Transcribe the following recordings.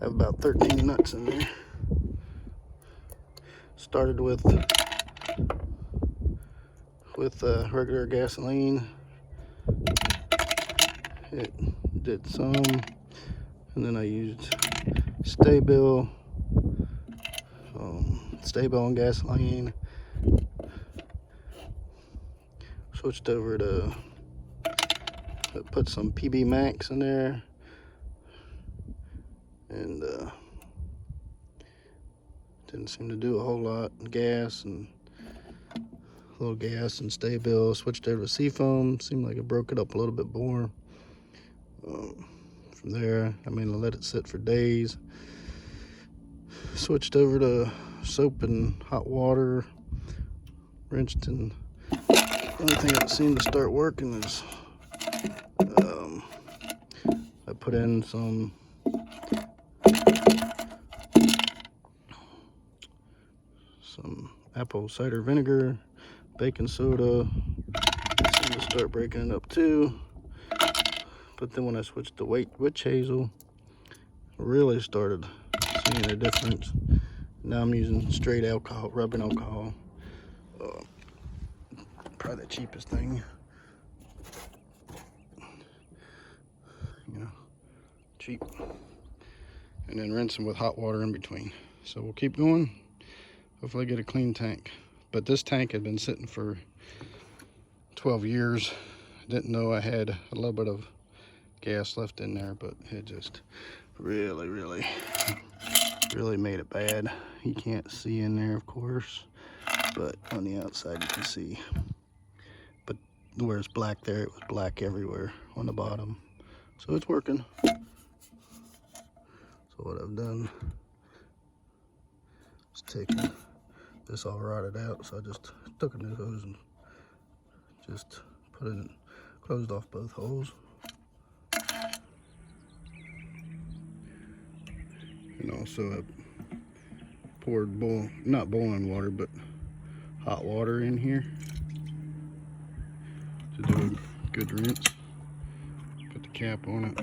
I have about 13 nuts in there. Started with regular gasoline. It did some, and then I used Stay-Bill and gasoline. Switched over to put some PB Max in there, and didn't seem to do a whole lot. Gas and a little gas and Stay-Bill. Switched over to Seafoam. Seemed like it broke it up a little bit more. From there, I let it sit for days. Switched over to soap and hot water. Rinsed, and the only thing that seemed to start working is I put in some apple cider vinegar, baking soda. It seemed to start breaking it up too. But then when I switched to witch hazel, I really started seeing a difference. Now I'm using straight alcohol, rubbing alcohol. Probably the cheapest thing. Cheap. And then rinse them with hot water in between. So we'll keep going. Hopefully get a clean tank. But this tank had been sitting for 12 years. Didn't know I had a little bit of gas left in there, but it just really made it bad. You can't see in there, of course, but on the outside you can see. But where it's black there, it was black everywhere on the bottom. So it's working. So what I've done is taken this all rotted out, so I just took a new hose and just put it in, closed off both holes. And also I poured not boiling water, but hot water in here to do a good rinse. Put the cap on it.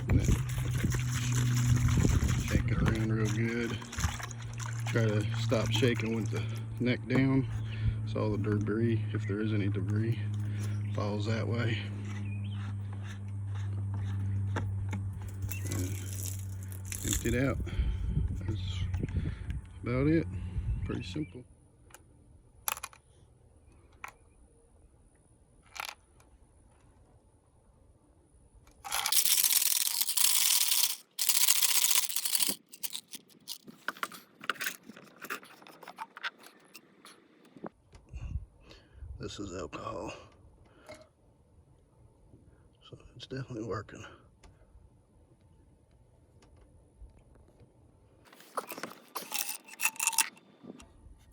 And then shake it around real good. Try to stop shaking with the neck down, so all the debris, if there is any debris, falls that way. And empty it out. That's about it. Pretty simple. This is alcohol, so it's definitely working.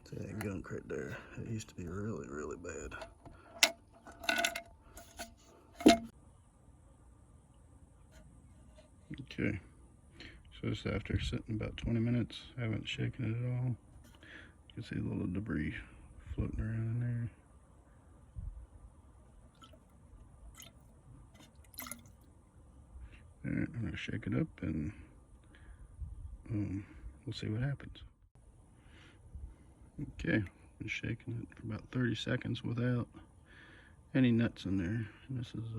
See that gunk right there? It used to be really bad. Okay, so it's after sitting about 20 minutes. I haven't shaken it at all. You can see a little debris floating around in there. Alright, I'm gonna shake it up and we'll see what happens. Okay, been shaking it for about 30 seconds without any nuts in there. And this is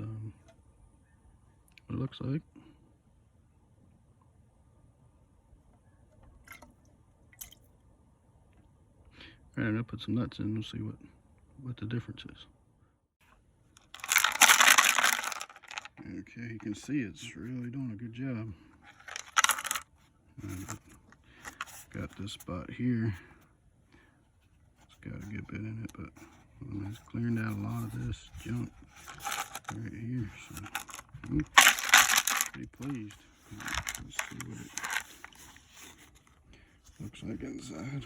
what it looks like. Alright, I'm gonna put some nuts in. We'll see what the difference is. Okay, you can see it's really doing a good job. Got this spot here. It's got a good bit in it, but it's clearing out a lot of this junk right here. So I'm pretty pleased. Let's see what it looks like inside.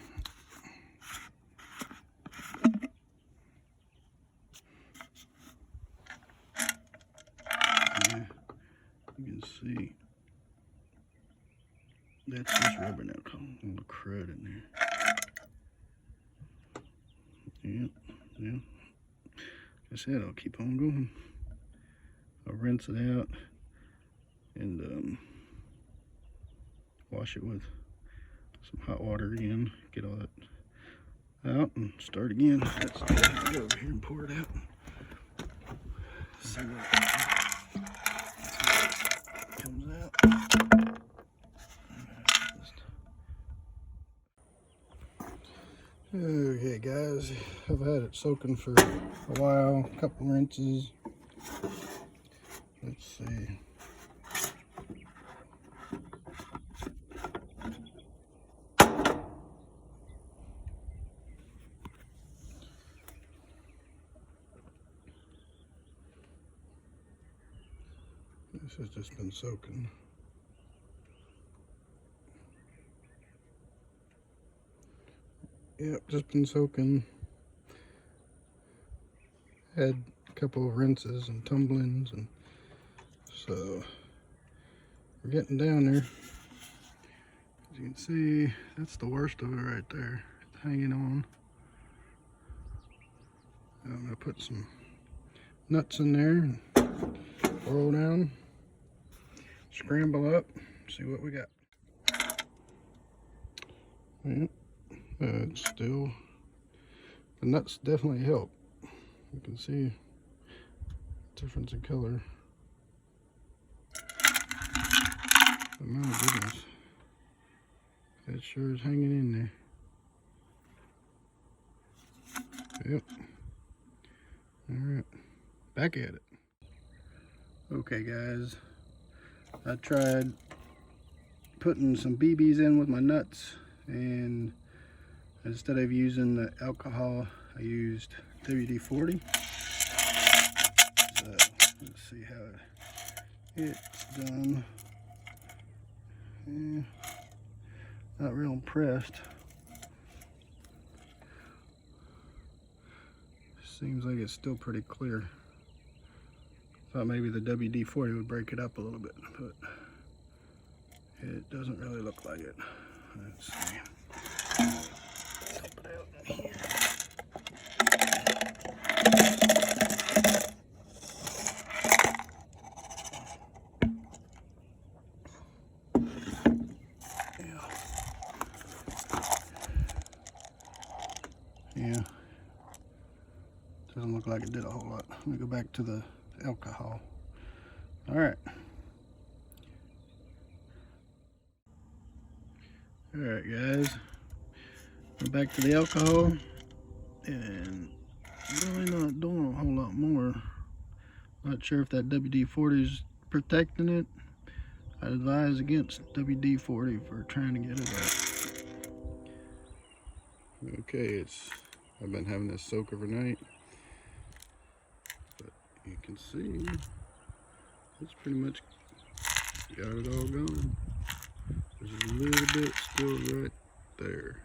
You can see that's just rubber now. A little crud in there. Yep. said, I'll keep on going. I'll rinse it out and wash it with some hot water again. Get all that out and start again. Let's go over here and pour it out. See what comes out. Okay guys, I've had it soaking for a while, a couple rinses. Let's see. This has just been soaking. Yep, just been soaking. Had a couple of rinses and tumblings, and so we're getting down there. As you can see, that's the worst of it right there. It's hanging on. I'm gonna put some nuts in there and roll down, scramble up, see what we got. Yep. It's still, the nuts definitely help. You can see difference in color. But my goodness, that sure is hanging in there. Yep. Alright, back at it. Okay guys, I tried putting some BBs in with my nuts, and instead of using the alcohol, I used WD-40. So let's see how it's done. Yeah, not real impressed. Seems like it's still pretty clear. Thought maybe the WD-40 would break it up a little bit, but it doesn't really look like it. Let's see. Dump it out in here. Yeah. Doesn't look like it did a whole lot. Let me go back to the alcohol. All right. All right, guys. We're back to the alcohol, and really not doing a whole lot more. Not sure if that WD-40 is protecting it. I advise against WD-40 for trying to get it out. Okay, I've been having this soak overnight, but you can see it's pretty much got it all gone. There's a little bit still right there.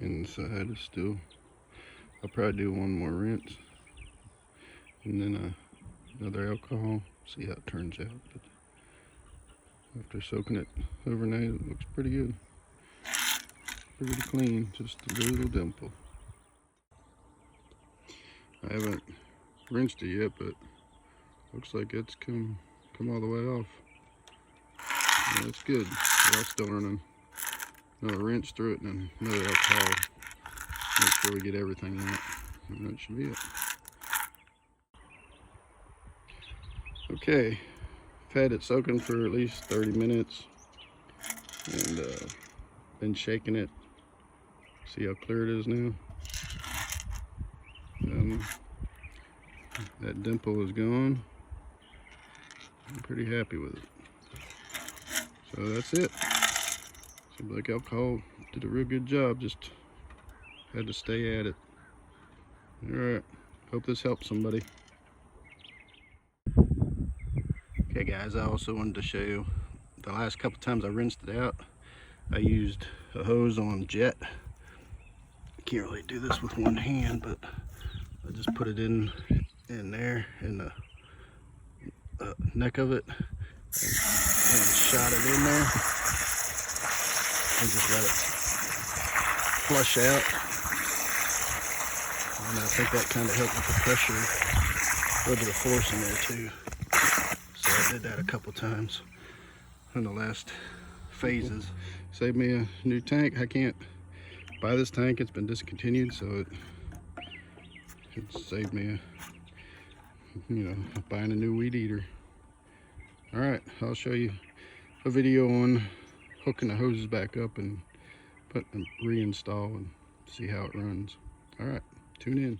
Inside is still, I'll probably do one more rinse and then another alcohol, see how it turns out. But after soaking it overnight, it looks pretty good. Pretty clean, just a little dimple. I haven't rinsed it yet, but looks like it's come all the way off. Yeah, that's good. I'll still run another rinse through it and another alcohol. Make sure we get everything out. And that should be it. Okay, I've had it soaking for at least 30 minutes and been shaking it. See how clear it is now? That dimple is gone. I'm pretty happy with it. So that's it. Seems like alcohol did a real good job, just had to stay at it. Alright, hope this helps somebody. Okay guys, I also wanted to show you the last couple times I rinsed it out, I used a hose on jet. I can't really do this with one hand, but I just put it in there in the neck of it and shot it in there and just let it flush out. And I think that kind of helped with the pressure, a little bit of force in there too. So I did that a couple times in the last phases. Saved me a new tank. I can't buy this tank, it's been discontinued, so it saved me buying a new weed eater. All right, I'll show you a video on hooking the hoses back up and reinstall and see how it runs. All right, tune in.